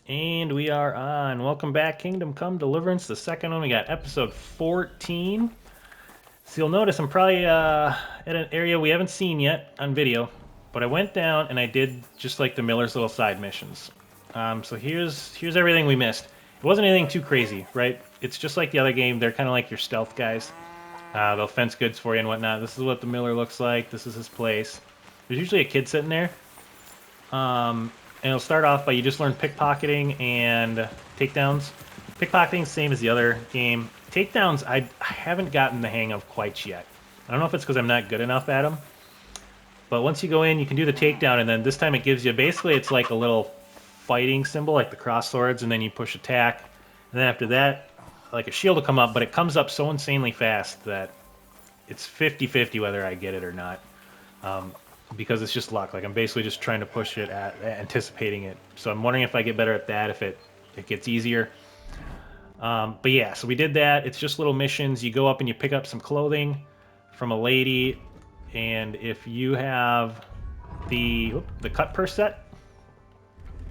And we are on. Welcome back, Kingdom Come Deliverance, the second one. We got episode 14. So you'll notice I'm probably at an area we haven't seen yet on video, but I went down and I did just like the Miller's little side missions. So here's everything we missed. It wasn't anything too crazy, right? It's just like the other game. They're kind of like your stealth guys. They'll fence goods for you and whatnot. This is what the Miller looks like. This is his place. There's usually a kid sitting there. And it'll start off by you just learn pickpocketing and takedowns. Pickpocketing's same as the other game. Takedowns, I haven't gotten the hang of quite yet. I don't know if it's because I'm not good enough at them. But once you go in, you can do the takedown, and then this time it gives you, basically it's like a little fighting symbol, like the cross swords, and then you push attack. And then after that, like a shield will come up, but it comes up so insanely fast that it's 50-50 whether I get it or not. Because it's just luck. Like I'm basically just trying to push it at anticipating it. So I'm wondering if I get better at that, if it gets easier. But yeah, so we did that. It's just little missions. You go up and you pick up some clothing from a lady, and if you have the cut purse set,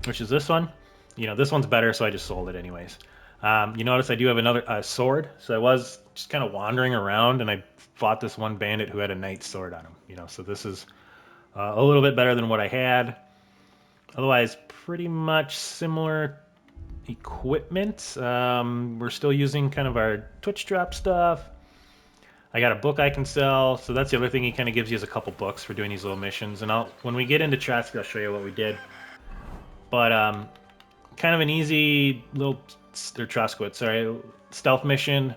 which is this one, this one's better, so I just sold it anyways. You notice I do have another sword, so I was just kind of wandering around, and I fought this one bandit who had a knight's sword on him. So this is a little bit better than what I had. Otherwise, pretty much similar equipment. We're still using kind of our Twitch drop stuff. I got a book I can sell, so that's the other thing he kind of gives you is a couple books for doing these little missions. And when we get into Trotsky, I'll show you what we did. But kind of an easy little or Troskowitz, sorry, stealth mission.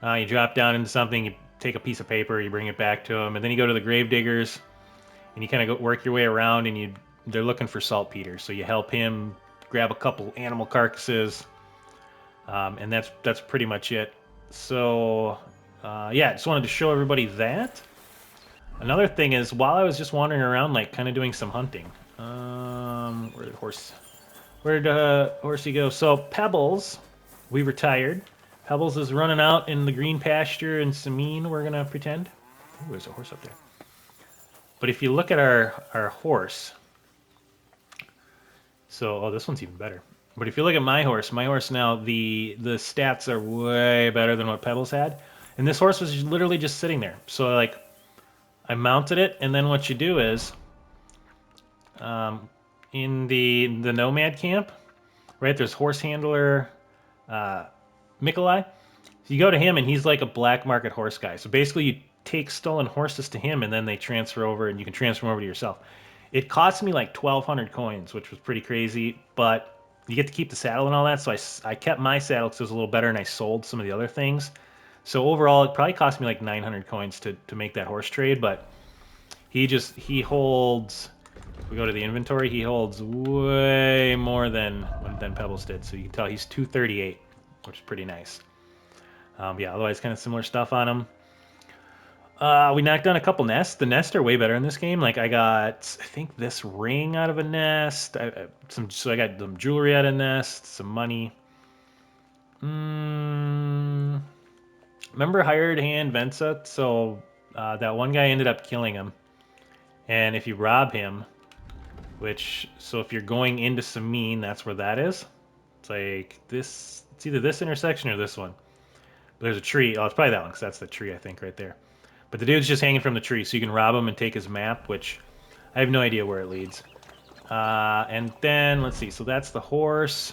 You drop down into something, you take a piece of paper, you bring it back to him, and then you go to the grave diggers, and you kind of work your way around, and they're looking for saltpeter, so you help him grab a couple animal carcasses, and that's pretty much it. So yeah, just wanted to show everybody that. Another thing is, while I was just wandering around, like kind of doing some hunting, where'd horsey go? So Pebbles, we retired. Pebbles is running out in the green pasture in Samine, we're gonna pretend. Ooh, there's a horse up there. But if you look at our horse, so this one's even better. But if you look at my horse now, the stats are way better than what Pebbles had. And this horse was literally just sitting there. So like I mounted it, and then what you do is in the nomad camp, right? There's horse handler Mikolai. So you go to him, and he's like a black market horse guy. So basically, you take stolen horses to him, and then they transfer over, and you can transfer them over to yourself. It cost me like 1,200 coins, which was pretty crazy, but you get to keep the saddle and all that. So I kept my saddle because it was a little better, and I sold some of the other things. So overall, it probably cost me like 900 coins to make that horse trade, but he holds. If we go to the inventory, he holds way more than Pebbles did. So you can tell he's 238, which is pretty nice. Yeah, otherwise kind of similar stuff on him. We knocked down a couple nests. The nests are way better in this game. Like I got, I think this ring out of a nest. So I got some jewelry out of a nest, some money. Remember Hired Hand Vensa? So that one guy ended up killing him. And if you rob him, so if you're going into Samine, that's where that is. It's like this. It's either this intersection or this one. But there's a tree. Oh, it's probably that one because that's the tree I think right there. But the dude's just hanging from the tree, so you can rob him and take his map, which I have no idea where it leads. And then, let's see, so that's the horse.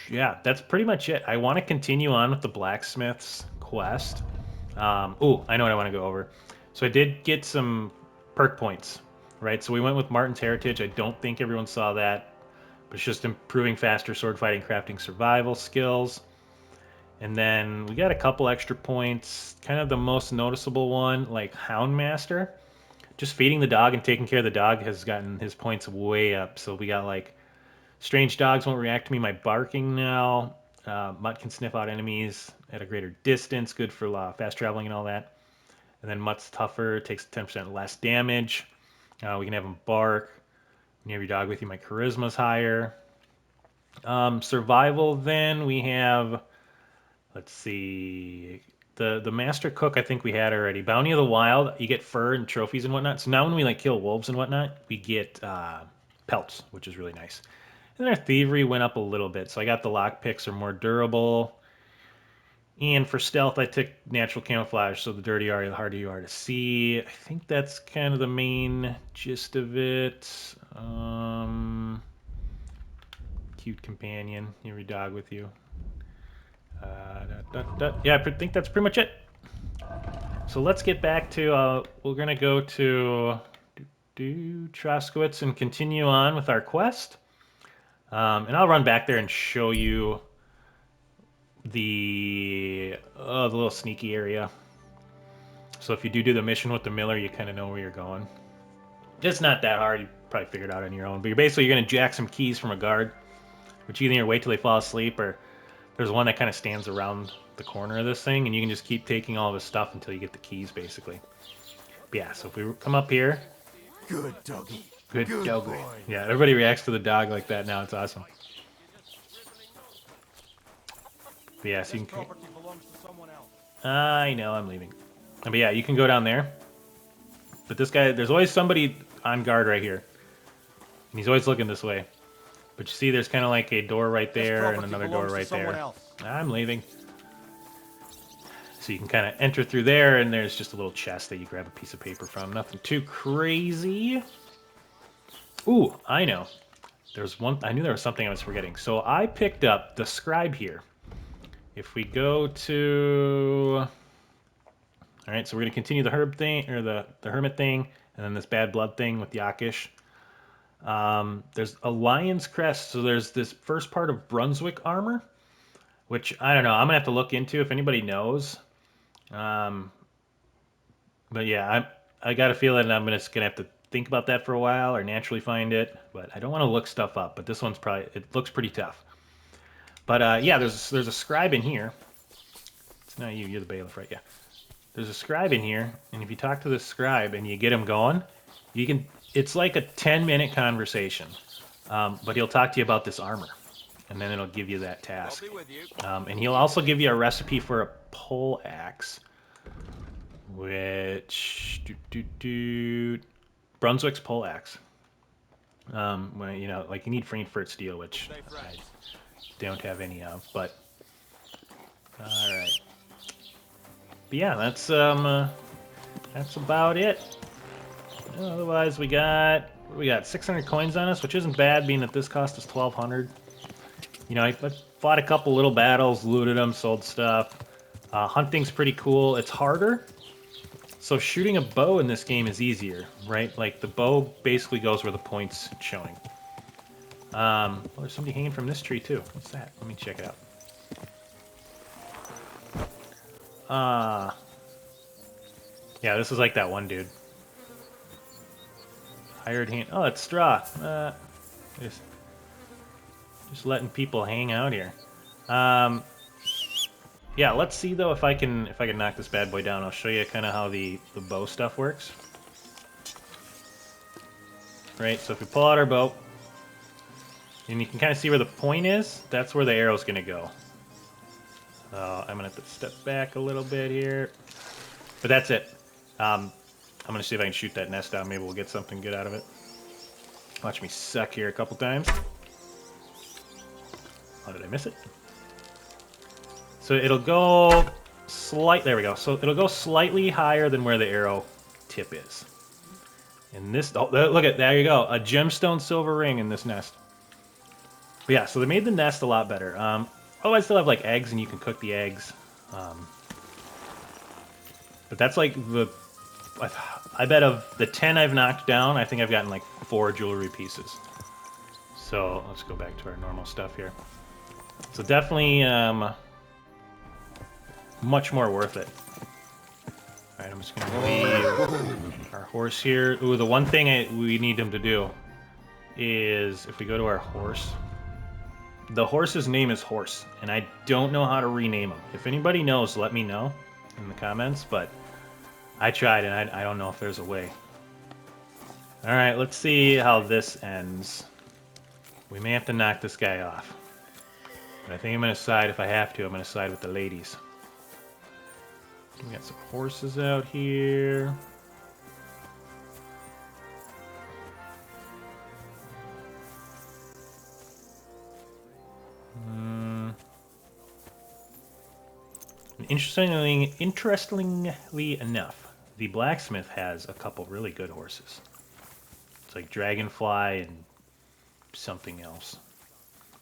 Yeah, that's pretty much it. I want to continue on with the blacksmith's quest. Oh, I know what I want to go over. So I did get some perk points, right? So we went with Martin's Heritage. I don't think everyone saw that, but it's just improving faster sword fighting, crafting, survival skills. And then we got a couple extra points. Kind of the most noticeable one, like Houndmaster. Just feeding the dog and taking care of the dog has gotten his points way up. So we got like strange dogs won't react to me. My barking now. Mutt can sniff out enemies at a greater distance. Good for fast traveling and all that. And then Mutt's tougher. Takes 10% less damage. We can have him bark. When you have your dog with you, my charisma's higher. Survival then we have. Let's see. The master cook I think we had already. Bounty of the Wild, you get fur and trophies and whatnot. So now when we like kill wolves and whatnot, we get pelts, which is really nice. And our thievery went up a little bit, so I got the lockpicks are more durable. And for stealth, I took natural camouflage, so the dirtier you are, the harder you are to see. I think that's kind of the main gist of it. Cute companion, your dog with you. Yeah, I think that's pretty much it. So let's get back to, we're going to go to Troskowitz and continue on with our quest. And I'll run back there and show you the little sneaky area. So if you do the mission with the miller, you kind of know where you're going. It's not that hard. You probably figure it out on your own. But you're going to jack some keys from a guard, which you either wait till they fall asleep, or there's one that kind of stands around the corner of this thing, and you can just keep taking all of his stuff until you get the keys, basically. But yeah, so if we come up here... Good doggy. Good doggy. Boy. Yeah, everybody reacts to the dog like that now. It's awesome. But yeah, so you can... I know, I'm leaving. But yeah, you can go down there. But this guy, there's always somebody on guard right here. And he's always looking this way. But you see there's kind of like a door right there and another door right there. I'm leaving. So you can kind of enter through there, and there's just a little chest that you grab a piece of paper from. Nothing too crazy. Ooh, I know. There's one. I knew there was something I was forgetting. So I picked up the scribe here. If we go to... All right, so we're going to continue the herb thing, or the hermit thing, and then this bad blood thing with Yakish. There's a lion's crest, so there's this first part of Brunswick armor, which, I don't know, I'm going to have to look into if anybody knows. But yeah, I got a feeling I'm just going to have to think about that for a while, or naturally find it, but I don't want to look stuff up, but this one's probably, it looks pretty tough. But yeah, there's a scribe in here. It's not you, you're the bailiff, right? Yeah. There's a scribe in here, and if you talk to this scribe and you get him going, you can. It's like a 10-minute conversation, but he'll talk to you about this armor, and then it'll give you that task. And he'll also give you a recipe for a pole axe, which Brunswick's pole axe. Well, you know, like you need Frankfurt steel, which I don't have any of, but all right. But yeah, that's about it. Otherwise, we got 600 coins on us, which isn't bad, being that this cost us 1,200. You know, I fought a couple little battles, looted them, sold stuff. Hunting's pretty cool. It's harder, so shooting a bow in this game is easier, right? Like the bow basically goes where the point's showing. Well, there's somebody hanging from this tree too. What's that? Let me check it out. Yeah, this is like that one dude. Hired hand. Oh, it's straw. Just letting people hang out here. Yeah, let's see though if I can knock this bad boy down. I'll show you kind of how the bow stuff works. Right. So if we pull out our bow, and you can kind of see where the point is, that's where the arrow's gonna go. I'm gonna have to step back a little bit here, but that's it. I'm gonna see if I can shoot that nest down. Maybe we'll get something good out of it. Watch me suck here a couple times. Oh, did I miss it? So it'll go there we go. So it'll go slightly higher than where the arrow tip is. And this, oh, look at, there you go. A gemstone silver ring in this nest. But yeah, so they made the nest a lot better. Oh, I still have like eggs, and you can cook the eggs. But that's like I bet of the 10 I've knocked down, I think I've gotten like 4 jewelry pieces. So let's go back to our normal stuff here. So definitely much more worth it. All right, I'm just gonna leave our horse here. Ooh, the one thing we need him to do is if we go to our horse. The horse's name is Horse, and I don't know how to rename him. If anybody knows, let me know in the comments, but I tried, and I don't know if there's a way. Alright, let's see how this ends. We may have to knock this guy off. But I think I'm going to side, if I have to, I'm going to side with the ladies. We got some horses out here. Interestingly enough, the blacksmith has a couple really good horses. It's like Dragonfly and something else.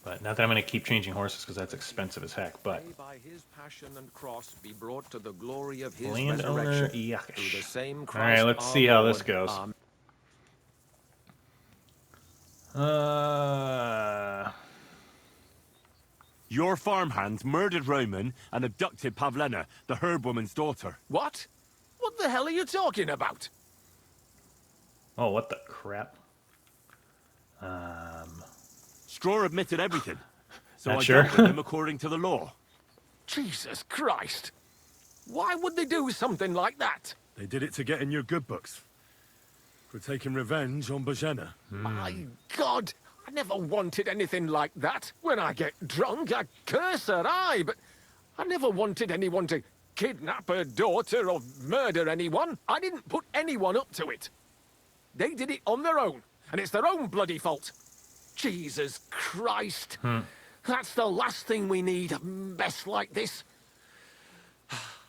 But not that I'm going to keep changing horses because that's expensive as heck. But By his passion and cross be brought to the glory of his landowner resurrection through the Yakish. same All Christ right, let's our see how this Lord. goes. Your farmhands murdered Roman and abducted Pavlena, the herb woman's daughter. What? What the hell are you talking about? Oh, what the crap? Straw admitted everything, so Not I sure. dealt with him according to the law. Jesus Christ! Why would they do something like that? They did it to get in your good books. For taking revenge on Bojena. My God! I never wanted anything like that. When I get drunk, I curse her, aye, but I never wanted anyone to kidnap her daughter or murder anyone. I didn't put anyone up to it. They did it on their own, and it's their own bloody fault. Jesus Christ! That's the last thing we need, a mess like this.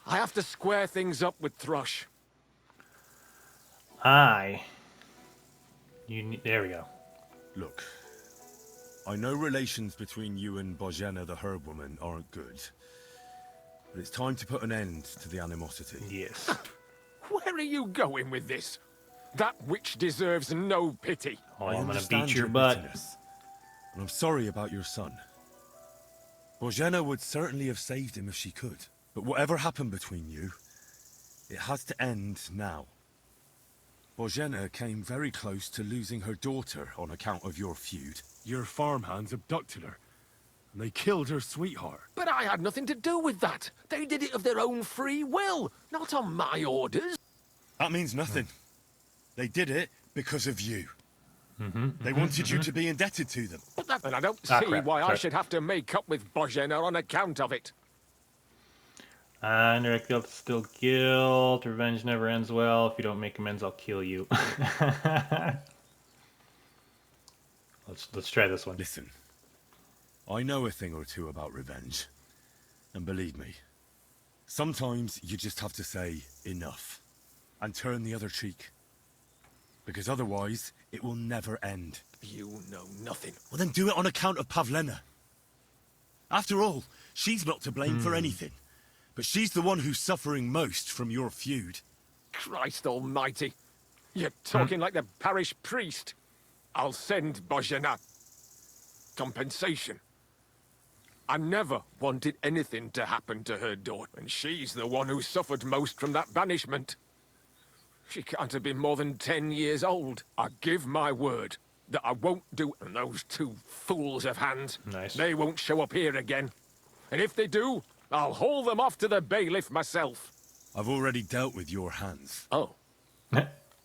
I have to square things up with Thrush. There we go. Look, I know relations between you and Bojena the herb woman aren't good. But it's time to put an end to the animosity. Yes. Where are you going with this? That witch deserves no pity. Oh, I I'm gonna understand beat your butt. bitterness, and I'm sorry about your son. Bojena would certainly have saved him if she could. But whatever happened between you, it has to end now. Bojena came very close to losing her daughter on account of your feud. Your farmhands abducted her, and they killed her sweetheart. But I had nothing to do with that. They did it of their own free will, not on my orders. That means nothing. They did it because of you. They wanted you to be indebted to them. But that, and I don't Ah, see crap. why I Sorry. should have to make up with Bojena on account of it. Indirect guilt is still guilt. Revenge never ends well. If you don't make amends, I'll kill you. Let's try this one. Listen, I know a thing or two about revenge. And believe me, sometimes you just have to say enough and turn the other cheek. Because otherwise, it will never end. You know nothing. Well, then do it on account of Pavlena. After all, she's not to blame for anything. But she's the one who's suffering most from your feud. Christ almighty. You're talking like the parish priest. I'll send Bojena compensation. I never wanted anything to happen to her daughter, and she's the one who suffered most from that banishment. She can't have been more than 10 years old. I give my word that I won't do, and those two fools of hands, Nice. they won't show up here again. And if they do, I'll haul them off to the bailiff myself. I've already dealt with your hands. Oh,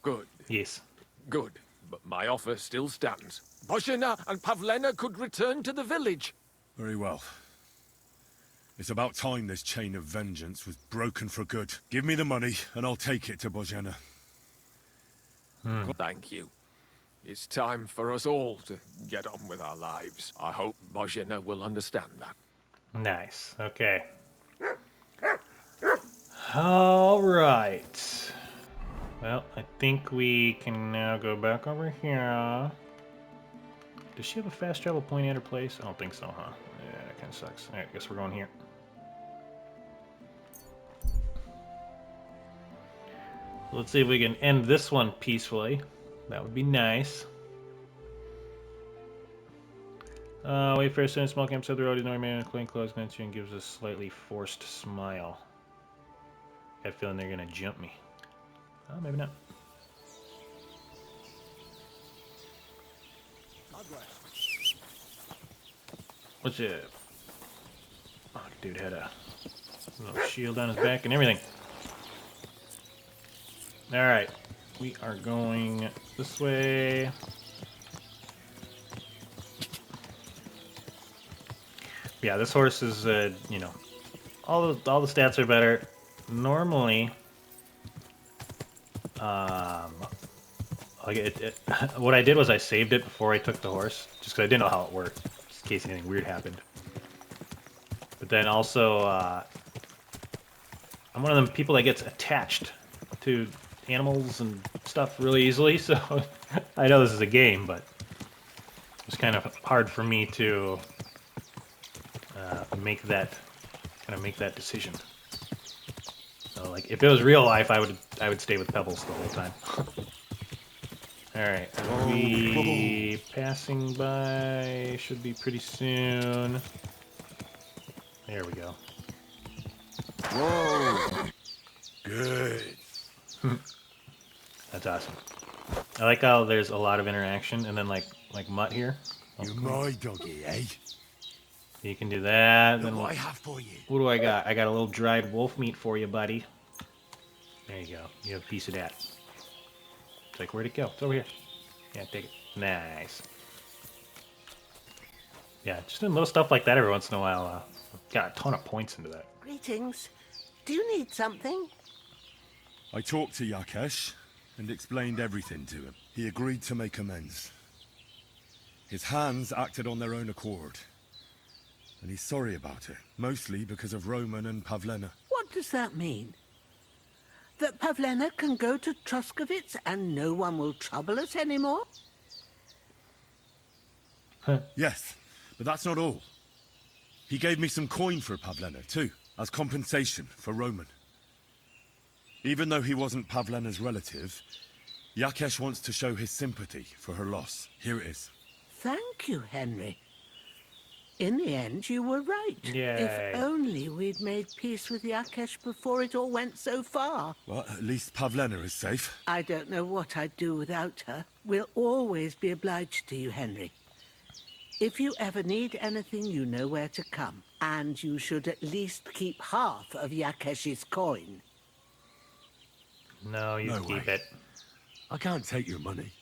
good. Yes. Good, but my offer still stands. Bojena and Pavlena could return to the village. Very well. It's about time this chain of vengeance was broken for good. Give me the money, and I'll take it to Bojena. Thank you. It's time for us all to get on with our lives. I hope Bojena will understand that. Nice. Okay. All right. Well, I think we can now go back over here. Does she have a fast travel point at her place? I don't think so, huh? Yeah, that kind of sucks. All right, guess we're going here. Let's see if we can end this one peacefully. That would be nice. Wait for a certain small camp beside the road. He's not man in clean clothes, glance you and gives a slightly forced smile. Got a feeling they're gonna jump me. Oh, maybe not. What's it? Oh, dude had a little shield on his back and everything. Alright. We are going this way. Yeah, this horse is, you know, all the stats are better. Normally, what I did was I saved it before I took the horse, just because I didn't know how it worked, just in case anything weird happened. But then also, I'm one of them people that gets attached to animals and stuff really easily, so I know this is a game, but it's kind of hard for me to make that decision. So, like, if it was real life, I would stay with Pebbles the whole time. All right, are we passing by? Should be pretty soon. There we go. Whoa! Good. That's awesome. I like how there's a lot of interaction, and then like Mutt here. You're my doggy, eh? You can do that. Look Then what I have for you. what do I got? I got a little dried wolf meat for you, buddy. There you go. You have a piece of that. It's like, where'd it go? It's over here. Yeah, take it. Nice. Yeah, just doing little stuff like that every once in a while. Got a ton of points into that. Greetings. Do you need something? I talked to Yakesh and explained everything to him. He agreed to make amends. His hands acted on their own accord. And he's sorry about it, mostly because of Roman and Pavlena. What does that mean? That Pavlena can go to Truskovitz and no one will trouble us anymore? Yes, but that's not all. He gave me some coin for Pavlena, too, as compensation for Roman. Even though he wasn't Pavlena's relative, Yakesh wants to show his sympathy for her loss. Here it is. Thank you, Henry. In the end, you were right. Yay. If only we'd made peace with Yakesh before it all went so far. Well, at least Pavlena is safe. I don't know what I'd do without her. We'll always be obliged to you, Henry. If you ever need anything, you know where to come. And you should at least keep half of Yakesh's coin. No, you No keep way. it. I can't take your money.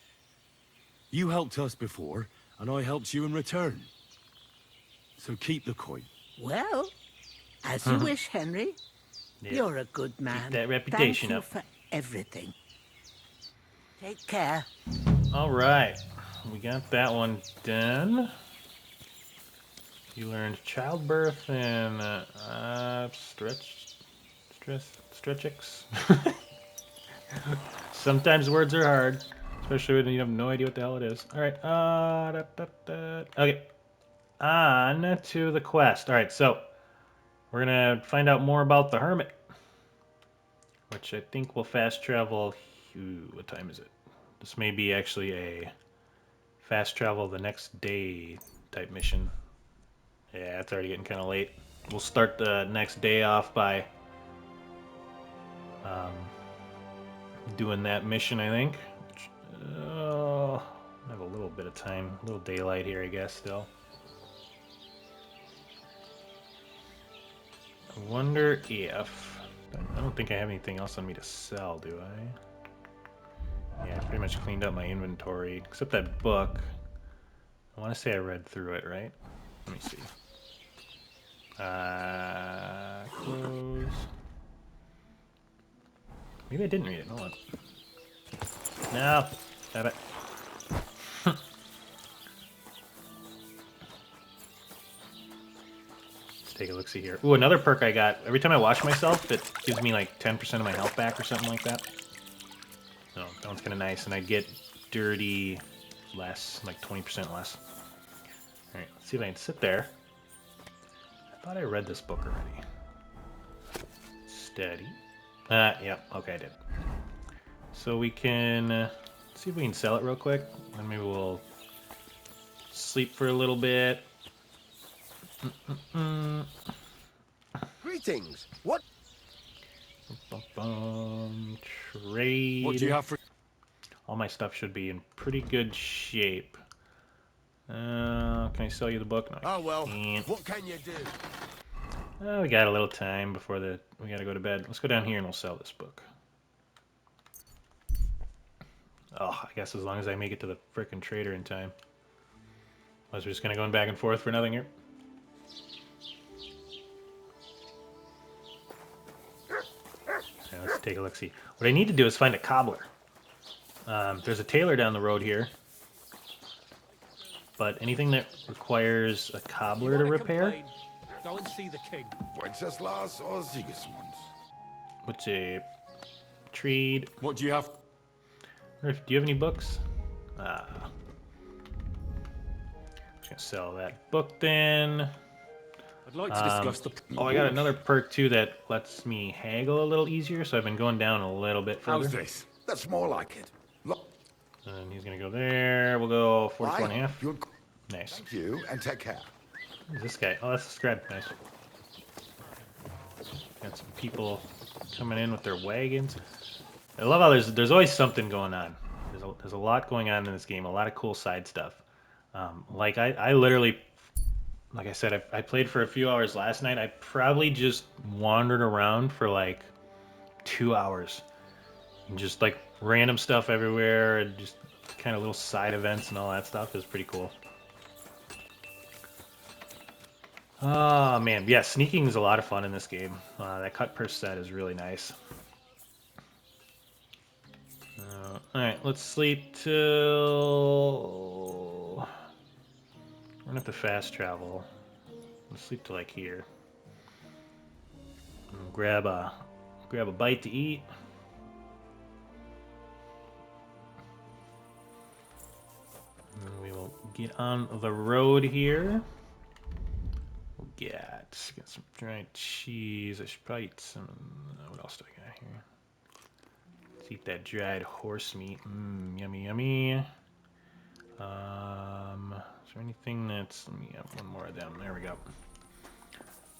You helped us before, and I helped you in return. So keep the coin. Well, as you wish, Henry. Yeah. You're a good man. that reputation Thank you up. for everything. Take care. All right, we got that one done. You learned childbirth and stretchix. Sometimes words are hard, especially when you have no idea what the hell it is. All right, okay, on to the quest. All right, so we're gonna find out more about the Hermit, which I think will fast travel. What time is it? This may be actually a fast travel the next day type mission. Yeah, it's already getting kind of late. We'll start the next day off by doing that mission, I think. I have a little bit of time, a little daylight here, I guess, still. I wonder if... I don't think I have anything else on me to sell, do I? Yeah, I pretty much cleaned up my inventory, except that book. I want to say I read through it, right? Let me see. Close. Maybe I didn't read it. Hold on. No. Have it. Let's take a look-see here. Ooh, another perk I got. Every time I wash myself, it gives me like 10% of my health back or something like that. So that one's kind of nice, and I get dirty less, like 20% less. All right, let's see if I can sit there. I thought I read this book already. Steady. Yep, okay, I did. So we can see if we can sell it real quick, and maybe we'll sleep for a little bit. Greetings. What? Trade. What do you have for... All my stuff should be in pretty good shape. Can I sell you the book? No, I Oh well. can't. What can you do? We got a little time before we gotta go to bed. Let's go down here and we'll sell this book. Oh, I guess as long as I make it to the frickin' trader in time. Otherwise we're just gonna go back and forth for nothing here. Okay, let's take a look-see. What I need to do is find a cobbler. There's a tailor down the road here. But anything that requires a cobbler to repair... Go and see the king. Wenceslas or Sigismund? What's a trade? What do you have? Do you have any books? Just gonna sell that book then. I'd like to discuss the... Oh, I got another perk too that lets me haggle a little easier, so I've been going down a little bit further. How's this? That's more like it. Look, And he's gonna go there. We'll go 44 and a half. You're... Nice. Thank you, and take care. Who's this guy? Oh, that's the scribe. Nice. Got some people coming in with their wagons. I love how there's always something going on. There's a lot going on in this game. A lot of cool side stuff. Like I literally, like I said, I played for a few hours last night. I probably just wandered around for like 2 hours, and just like random stuff everywhere, and just kind of little side events and all that stuff is pretty cool. Oh man, yeah, sneaking is a lot of fun in this game. That cut per set is really nice. Alright, let's sleep till... We're gonna have to fast travel. Let's sleep till like here. And grab a bite to eat. And we will get on the road here. We'll get some dried cheese. I should probably eat some... What else do I got here? Let's eat that dried horse meat. Yummy, yummy. Is there anything that's... Let me have one more of them. There we go.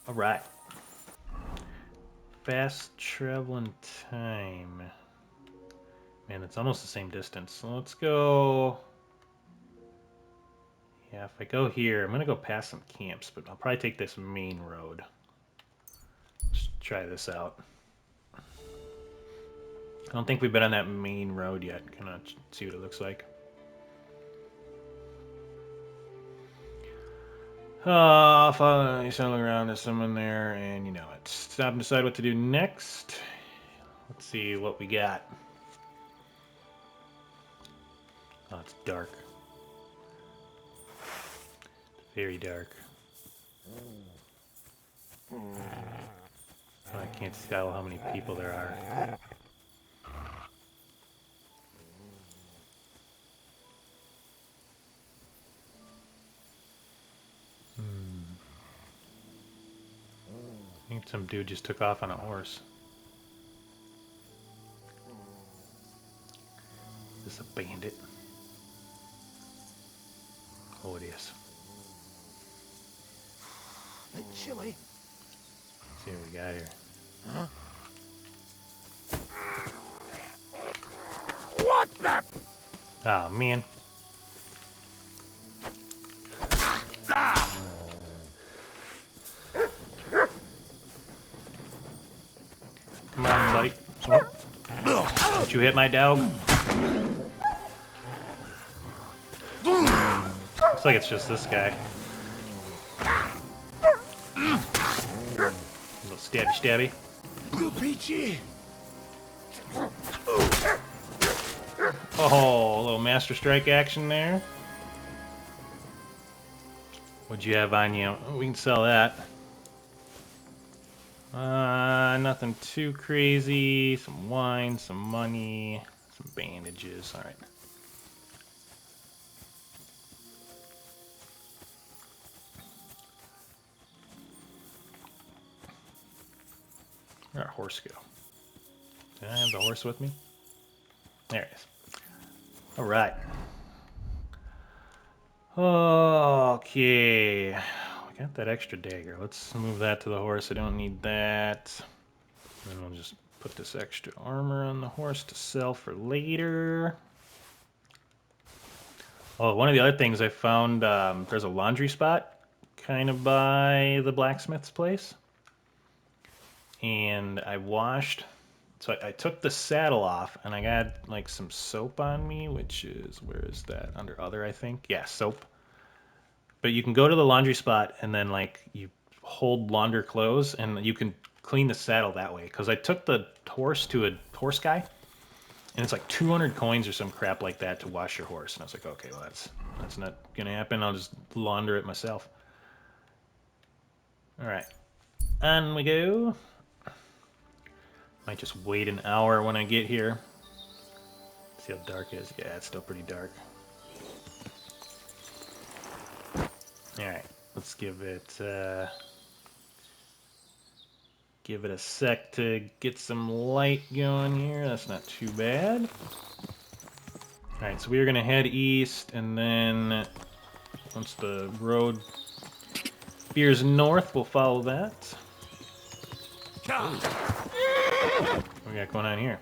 All right. Fast traveling time. Man, it's almost the same distance. So let's go... Yeah, if I go here, I'm going to go past some camps, but I'll probably take this main road. Let's try this out. I don't think we've been on that main road yet. Gonna see what it looks like. Follow you look around, there's someone there, and you know it. Stop and decide what to do next. Let's see what we got. Oh, it's dark. Very dark. Oh, I can't tell how many people there are. I think some dude just took off on a horse. Is this a bandit? Oh, it is. Bit chilly. Let's see what we got here. Huh? What the? Oh, man. Come on, buddy. Oh. Don't you hit my dog? Looks like it's just this guy. Little stabby stabby. Blue peachy. Oh, a little Master Strike action there. What'd you have on you? Oh, we can sell that. Nothing too crazy. Some wine, some money, some bandages. All right. Where'd our horse go? Did I have the horse with me? There it is. All right. Okay. We got that extra dagger. Let's move that to the horse. I don't need that. And we'll just put this extra armor on the horse to sell for later. Oh, one of the other things I found, there's a laundry spot kind of by the blacksmith's place. And I washed, so I took the saddle off and I got like some soap on me, which is, where is that? Under other, I think. Yeah, soap. But you can go to the laundry spot and then like you hold launder clothes and you can clean the saddle that way. Because I took the horse to a horse guy and it's like 200 coins or some crap like that to wash your horse. And I was like, okay, well that's not gonna happen. I'll just launder it myself. All right, on we go. Might just wait an hour when I get here. See how dark it is. Yeah, it's still pretty dark. Alright, let's give it a sec to get some light going here. That's not too bad. Alright, so we are going to head east, and then once the road veers north, we'll follow that. What we got going on here?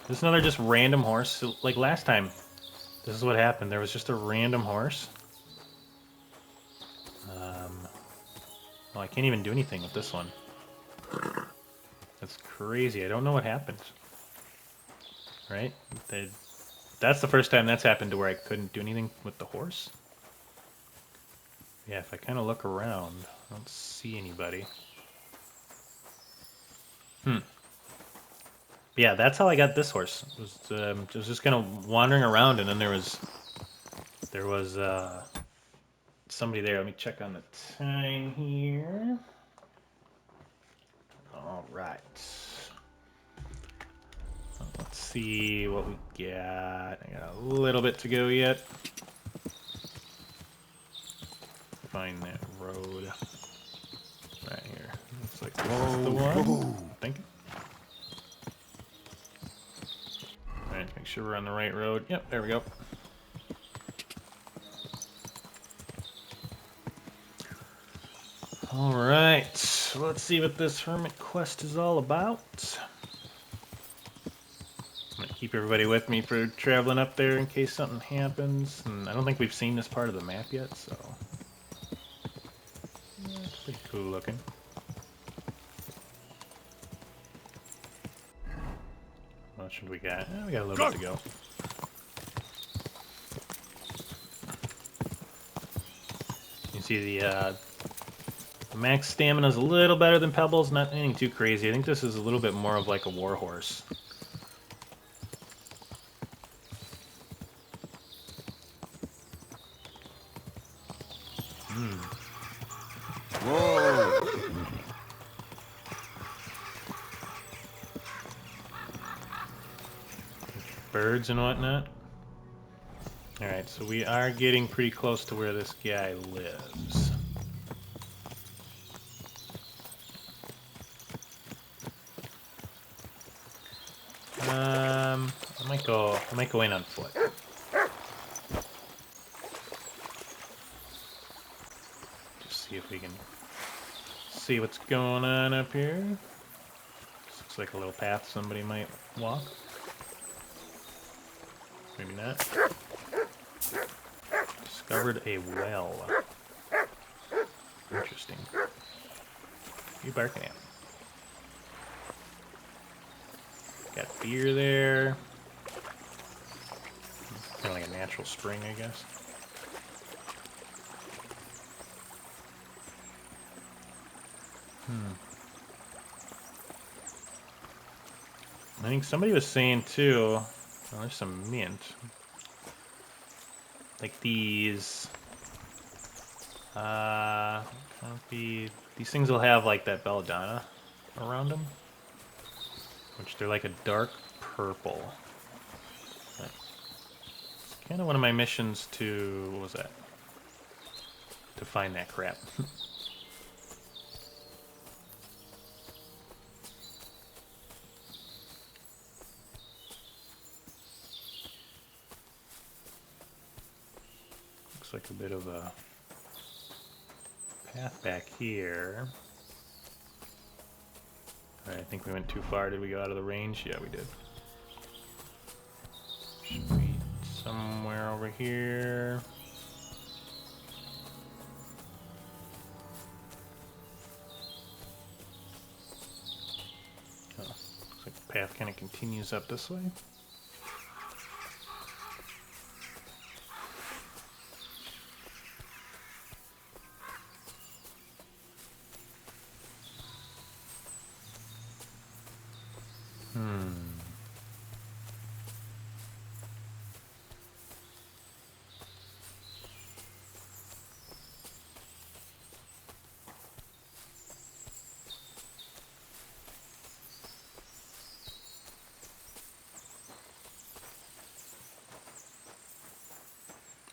Is this another just random horse? So, like last time, this is what happened. There was just a random horse. Well, I can't even do anything with this one. That's crazy. I don't know what happened. Right? That's the first time that's happened to where I couldn't do anything with the horse. Yeah, if I kind of look around, I don't see anybody. Yeah, that's how I got this horse. It was just kind of wandering around, and then there was somebody there. Let me check on the time here. All right. Let's see what we got. I got a little bit to go yet. Find that road right here. Looks like this is the one. Thank you. All right, make sure we're on the right road. Yep, there we go. All right, let's see what this hermit quest is all about. I'm gonna keep everybody with me for traveling up there in case something happens. And I don't think we've seen this part of the map yet, so yeah, it's pretty cool looking. What should we got? We got a little bit to go. You see the max stamina is a little better than Pebbles, not anything too crazy. I think this is a little bit more of like a war horse. Whoa! Birds and whatnot. Alright, so we are getting pretty close to where this guy lives. I might go in on foot. Just see if we can see what's going on up here. This looks like a little path somebody might walk. Maybe not. Discovered a well. Interesting. What are you barking at? Got beer there. Kind of like a natural spring, I guess. I think somebody was saying too, oh, there's some mint. Like these, these things will have like that belladonna around them, which they're like a dark purple. It's kind of one of my missions to, what was that? To find that crap. Looks like a bit of a path back here. I think we went too far. Did we go out of the range? Yeah, we did. Should be somewhere over here. Oh, looks like the path kind of continues up this way.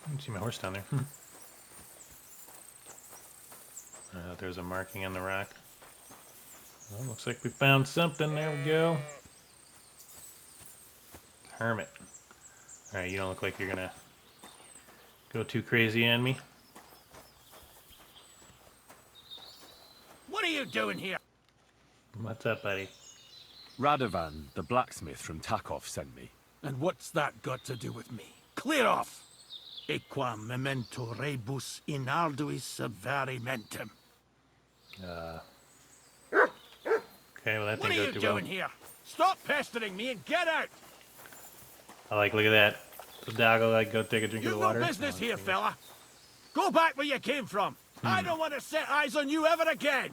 I didn't see my horse down there. There's a marking on the rock. Well, looks like we found something. There we go. Hermit. Alright, you don't look like you're gonna go too crazy on me. What are you doing here? What's up, buddy? Radovan, the blacksmith from Takov, sent me. And what's that got to do with me? Clear off! Equam memento rebus in arduis severimentem. Okay, well that What didn't are go you too doing well. here? Stop pestering me and get out! Look at that. The dog will go take a drink of You've the no water. business Oh, here, thank fella. Go back where you came from. I don't want to set eyes on you ever again.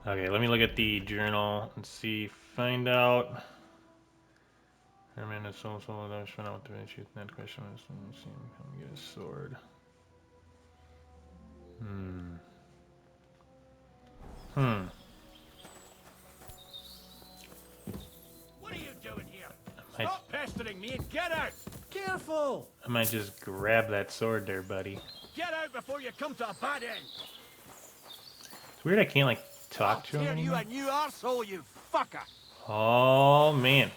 Okay, let me look at the journal and see. Find out. Hermit is so I found out what the issue. That question was. Let me see. Come get a sword. What are you doing here? I- Stop pestering me and get out! Careful! I might just grab that sword there, buddy. Get out before you come to a bad end! It's weird I can't, like, talk to him Tear you anymore. a new arsehole, you fucker! Oh, man.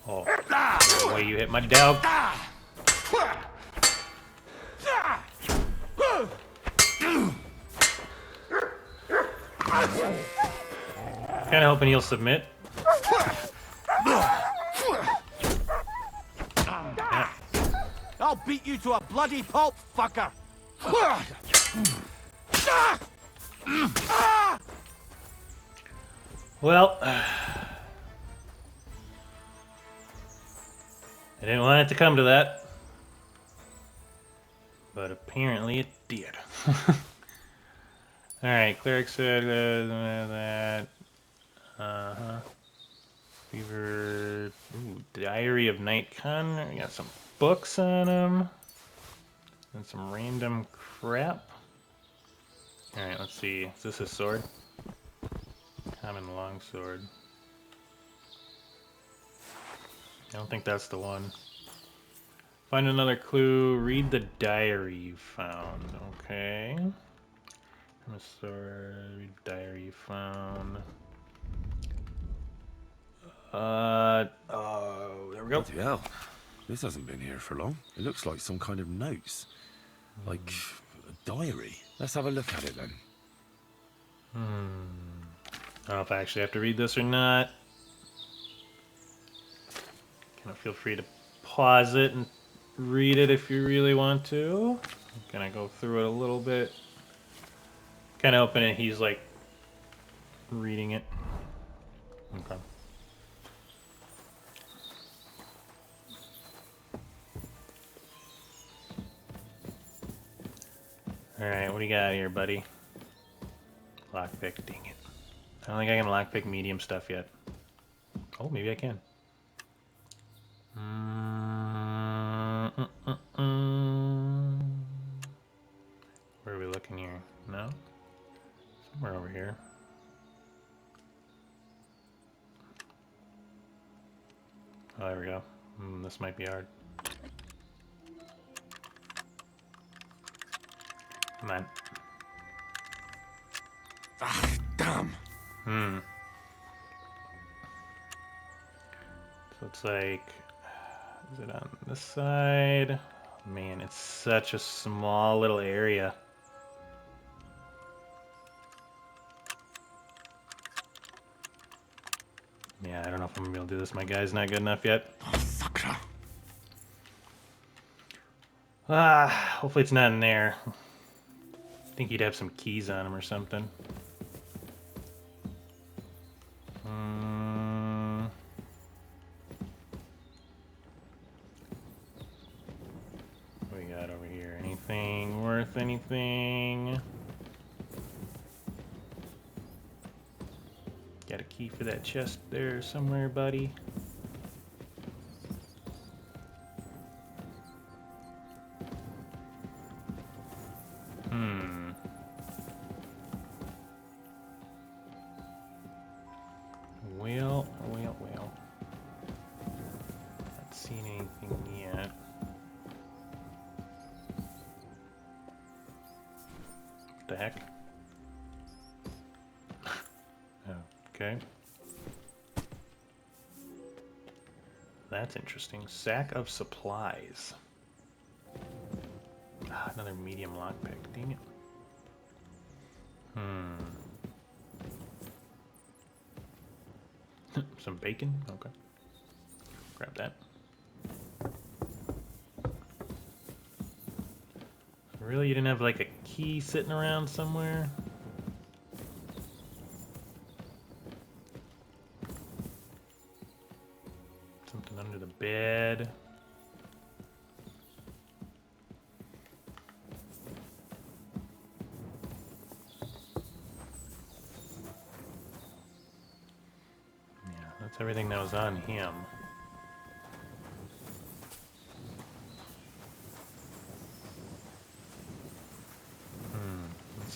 Oh, the way you hit my dog. Kind of hoping he'll submit. Yeah. I'll beat you to a bloody pulp, fucker! Well, I didn't want it to come to that, but apparently it did. Alright, cleric said that. Weaver. Ooh, Diary of Night Con. We got some books on them. And some random crap. Alright, let's see. Is this a sword? Common longsword. I don't think that's the one. Find another clue. Read the diary you found. Okay. I'm a sword. Read diary you found. Oh, there we go. Bloody hell. This hasn't been here for long. It looks like some kind of notes. Like a diary. Let's have a look at it then. I don't know if I actually have to read this or not. Kind of feel free to pause it and read it if you really want to. I'm gonna go through it a little bit. Kind of hoping he's like reading it. Okay. Alright, what do you got here, buddy? Lockpick, dang it. I don't think I can lockpick medium stuff yet. Oh, maybe I can. Where are we looking here? No? Somewhere over here. Oh, there we go. This might be hard. Come on. Ah, damn. So it's like, is it on this side? Man, it's such a small little area. Yeah, I don't know if I'm gonna be able to do this. My guy's not good enough yet. Oh, fucker. Hopefully it's not in there. I think he'd have some keys on him or something. What do we got over here? Anything worth anything? Got a key for that chest there somewhere, buddy. Well, the heck? Okay. That's interesting. Sack of supplies. Ah, another medium lockpick. Dang it. Some bacon? Okay. Grab that. Really? You didn't have like a key sitting around somewhere? Something under the bed. Yeah, that's everything that was on him. Let's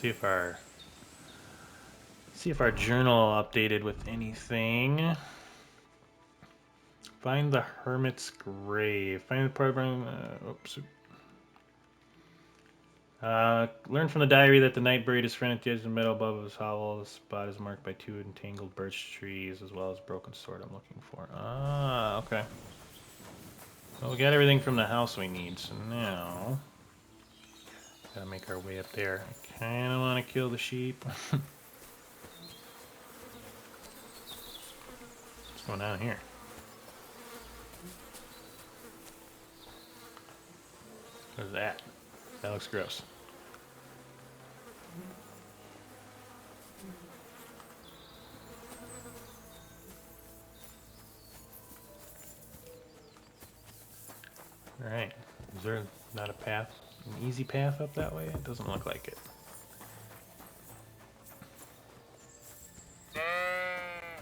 see if our journal updated with anything. Find the Hermit's grave. Find the program. Oops. Learn from the diary that the knight buried his friend at the edge of the meadow above his hovel. The spot is marked by 2 entangled birch trees as well as a broken sword I'm looking for. Ah, okay. Well, we got everything from the house we need, so now gotta make our way up there. I kinda wanna kill the sheep. What's going on here? What is that? That looks gross. Alright. Is there not a path? An easy path up that way? It doesn't look like it.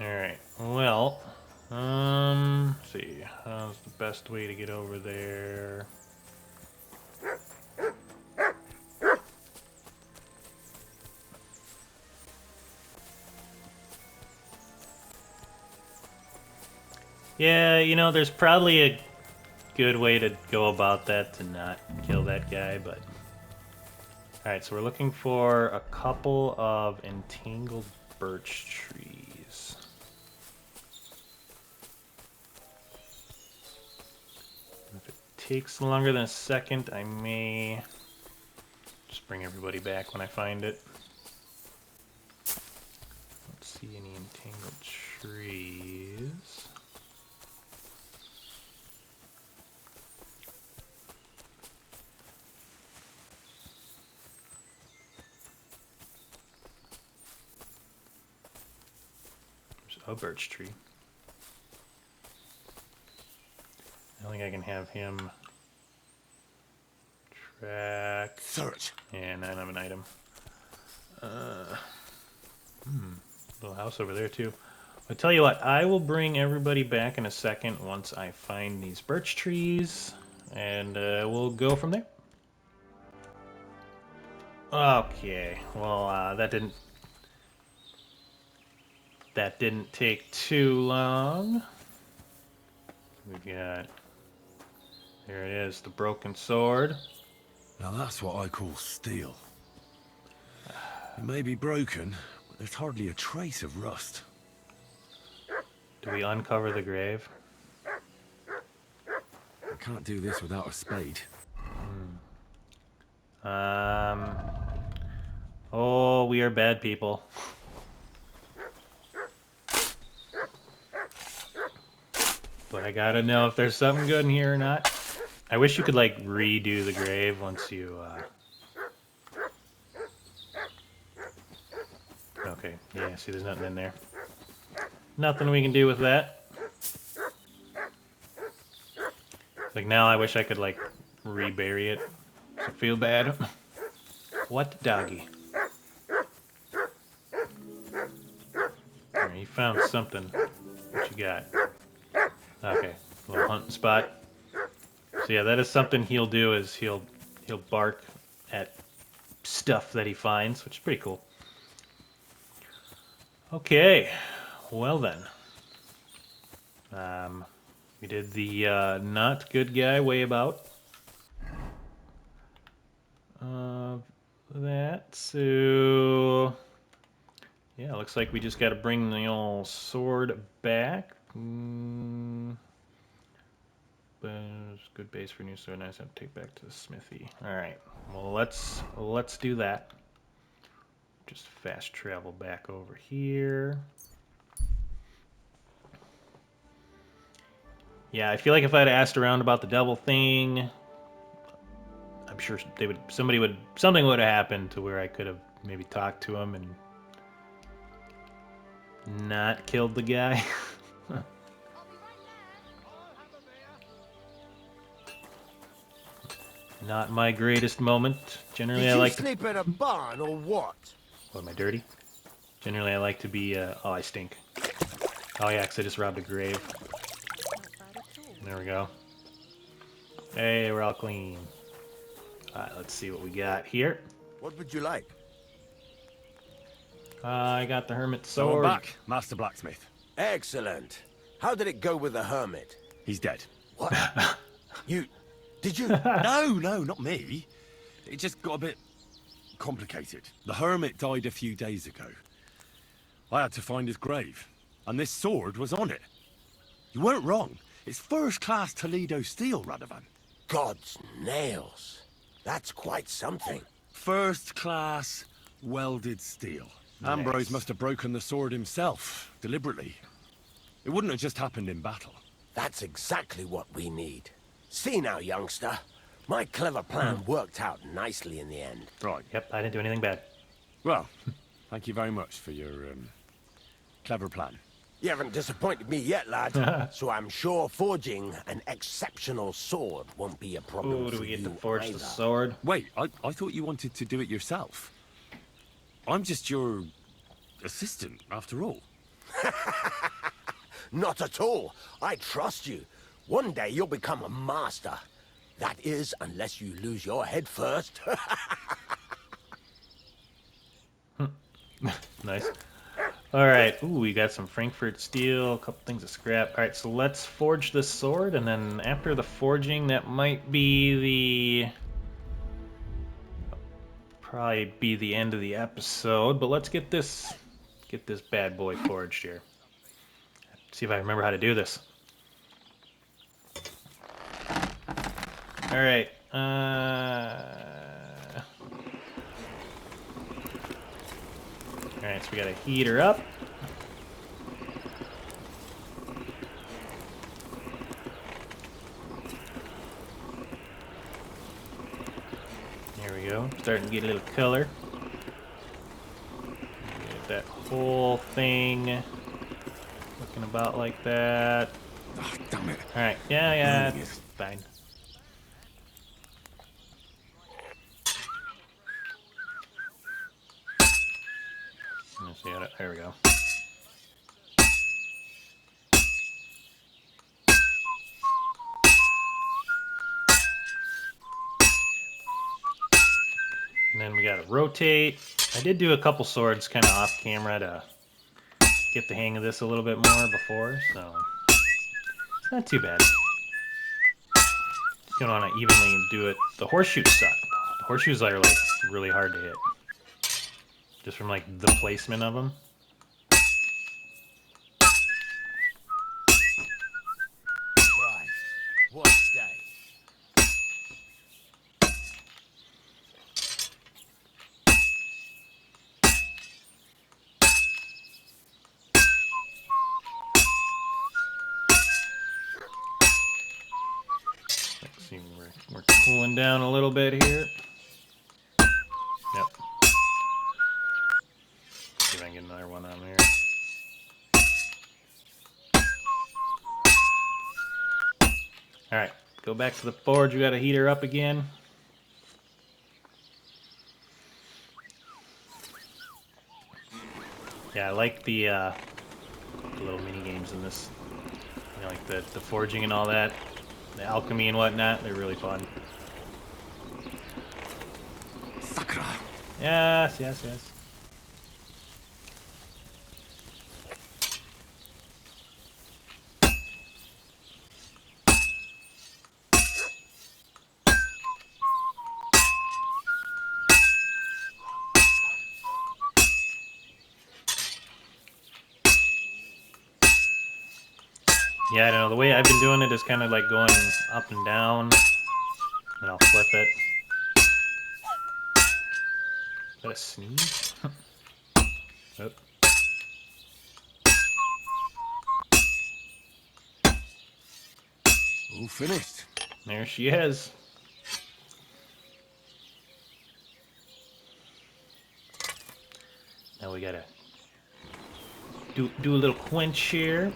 Alright. Well, let's see. How's the best way to get over there? Yeah, you know, there's probably a good way to go about that to not kill that guy, but... Alright, so we're looking for a couple of entangled birch trees. If it takes longer than a second, I may just bring everybody back when I find it. Don't see any entangled trees. A birch tree. I think I can have him track. Search. And I don't have an item. Little house over there too. I'll tell you what, I will bring everybody back in a second once I find these birch trees, and we'll go from there. Okay, well that didn't take too long. We've got, there it is, the broken sword. Now that's what I call steel. It may be broken, but there's hardly a trace of rust. Do we uncover the grave? I can't do this without a spade. Oh, we are bad people. But I gotta know if there's something good in here or not. I wish you could, like, redo the grave once you, Okay, yeah, see, there's nothing in there. Nothing we can do with that. Like, now I wish I could, like, rebury it. Does it feel bad? What doggy? Alright, you found something. What you got? Okay, little hunting spot. So yeah, that is something he'll do, is he'll bark at stuff that he finds, which is pretty cool. Okay, well then. We did the not good guy way about. that. So yeah, looks like we just got to bring the old sword back. But it's good base for new sword. Nice to take back to the smithy. All right. Well, let's do that. Just fast travel back over here. Yeah, I feel like if I'd asked around about the devil thing, I'm sure something would have happened to where I could have maybe talked to him and not killed the guy. Not my greatest moment. Generally, I like to... sleep in a barn or what? What, am I dirty? Generally, I like to be... oh, I stink. Oh, yeah, because I just robbed a grave. There we go. Hey, we're all clean. Alright, let's see what we got here. What would you like? I got the Hermit So I'm sword. back, Master Blacksmith. Excellent. How did it go with the Hermit? He's dead. What? Did you? No, not me. It just got a bit complicated. The Hermit died a few days ago. I had to find his grave, and this sword was on it. You weren't wrong. It's first-class Toledo steel, Radovan. God's nails. That's quite something. First-class welded steel. Nice. Ambrose must have broken the sword himself, deliberately. It wouldn't have just happened in battle. That's exactly what we need. See now, youngster. My clever plan worked out nicely in the end. Right. Yep, I didn't do anything bad. Well, thank you very much for your clever plan. You haven't disappointed me yet, lad. So I'm sure forging an exceptional sword won't be a problem Ooh, do for we get you to forge either. the sword? Wait, I thought you wanted to do it yourself. I'm just your assistant, after all. Not at all. I trust you. One day you'll become a master. That is, unless you lose your head first. Nice. All right. Ooh, we got some Frankfurt steel, a couple things of scrap. All right, so let's forge this sword, and then after the forging, that might be probably be the end of the episode. But let's get this bad boy forged here. See if I remember how to do this. All right. All right, so we got a heater up. There we go. Starting to get a little color. Get that whole thing looking about like that. Oh, damn it. All right. Yeah, it's fine. Let's see how there we go. And then we gotta rotate. I did do a couple swords kind of off camera to get the hang of this a little bit more before, so it's not too bad. Just don't want to evenly do it. The horseshoes suck. The horseshoes are like really hard to hit, just from like the placement of them. Christ, what day? Let's see, we're cooling down a little bit here. Yep. See if I can get another one on here. All right, go back to the forge. We got a heater up again. Yeah, I like the little mini games in this. You know, like the forging and all that, the alchemy and whatnot. They're really fun. Sakra. Yes. Yeah, I don't know. The way I've been doing it is kind of like going up and down, and I'll flip it. Is that a sneeze? Oh. All finished. There she is. Now we gotta do a little quench here.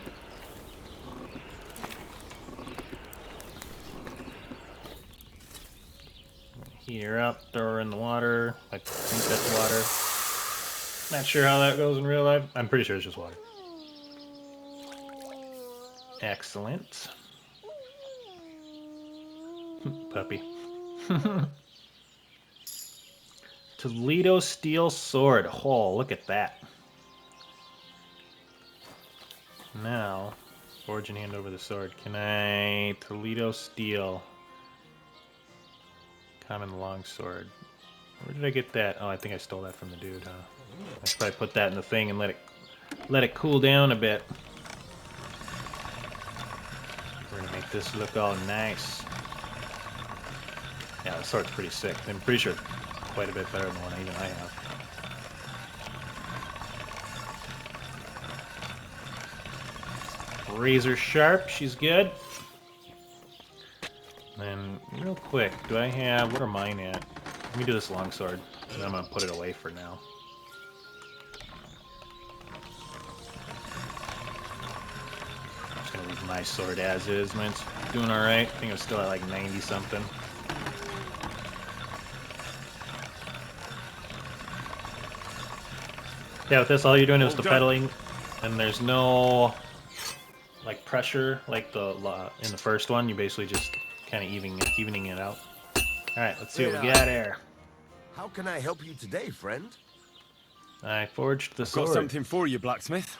Heat her up, throw her in the water. I think that's water. Not sure how that goes in real life. I'm pretty sure it's just water. Excellent. Puppy. Toledo steel sword. Oh, look at that. Now, forge and hand over the sword. Can I... Toledo steel. Common longsword. Where did I get that? Oh, I think I stole that from the dude, huh? I should probably put that in the thing and let it cool down a bit. We're gonna make this look all nice. Yeah, the sword's pretty sick. I'm pretty sure it's quite a bit better than the one even I have. Razor sharp, she's good. And real quick, do I have... What are mine at? Let me do this longsword, and then I'm gonna put it away for now. I'm just gonna leave my sword as is. Mine's doing alright. I think I'm still at like 90 something. Yeah, with this, all you're doing is the pedaling, and there's no like pressure like in the first one. You basically just kind of evening it out. All right, let's see what we got here. How can I help you today, friend? I forged the sword. Got something for you, blacksmith.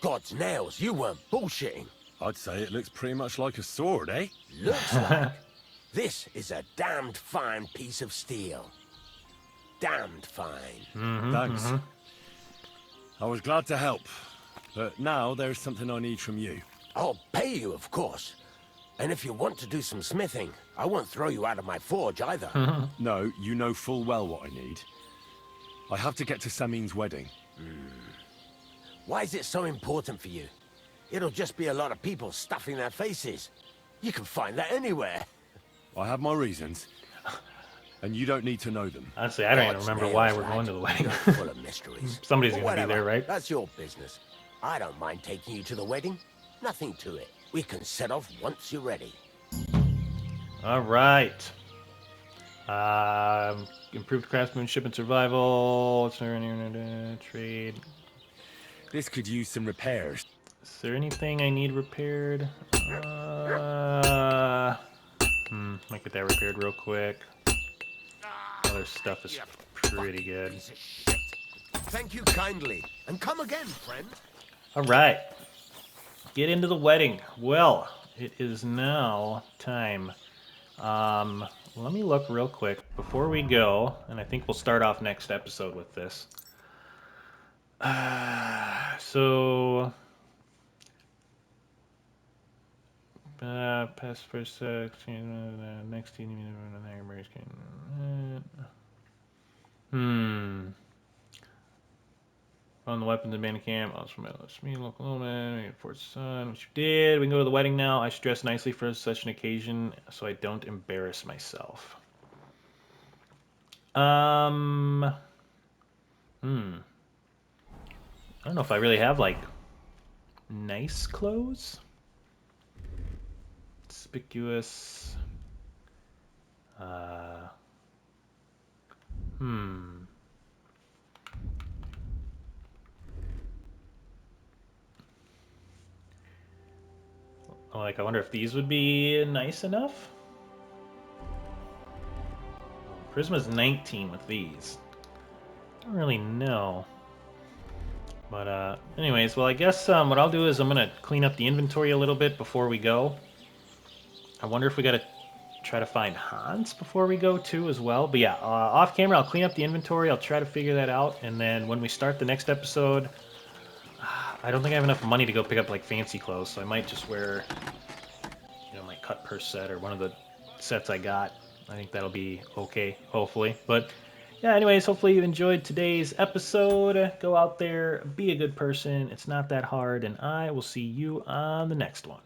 God's nails, you weren't bullshitting. I'd say it looks pretty much like a sword, eh? Looks like. This is a damned fine piece of steel. Damned fine. Thanks. I was glad to help, but now there's something I need from you. I'll pay you, of course. And if you want to do some smithing, I won't throw you out of my forge either. No, you know full well what I need. I have to get to Samin's wedding. Why is it so important for you? It'll just be a lot of people stuffing their faces. You can find that anywhere. I have my reasons, and you don't need to know them. Honestly, I don't even God's remember nails, why we're lad. going to the wedding. You're full of mysteries. Somebody's But gonna be whatever, there, right? That's your business. I don't mind taking you to the wedding. Nothing to it. We can set off once you're ready. All right. Improved craftsmanship and survival. Trade. This could use some repairs. Is there anything I need repaired? Might get that repaired real quick. Other stuff is pretty good. Piece of shit. Thank you kindly, and come again, friend. All right. Get into the wedding. Well, it is now time. Let me look real quick before we go, and I think we'll start off next episode with this. So... past first next team on the weapons in Bandit Camp. I was from me, local man, Fort Sun, which you did. We can go to the wedding now. I should dress nicely for such an occasion so I don't embarrass myself. I don't know if I really have like nice clothes. Conspicuous. Like, I wonder if these would be nice enough. Charisma's 19 with these. I don't really know. But, anyways, well, I guess what I'll do is I'm going to clean up the inventory a little bit before we go. I wonder if we got to try to find Hans before we go, too, as well. But, yeah, off camera, I'll clean up the inventory. I'll try to figure that out. And then when we start the next episode, I don't think I have enough money to go pick up like fancy clothes, so I might just wear, my cut purse set or one of the sets I got. I think that'll be okay, hopefully. But yeah, anyways, hopefully you enjoyed today's episode. Go out there, be a good person. It's not that hard, and I will see you on the next one.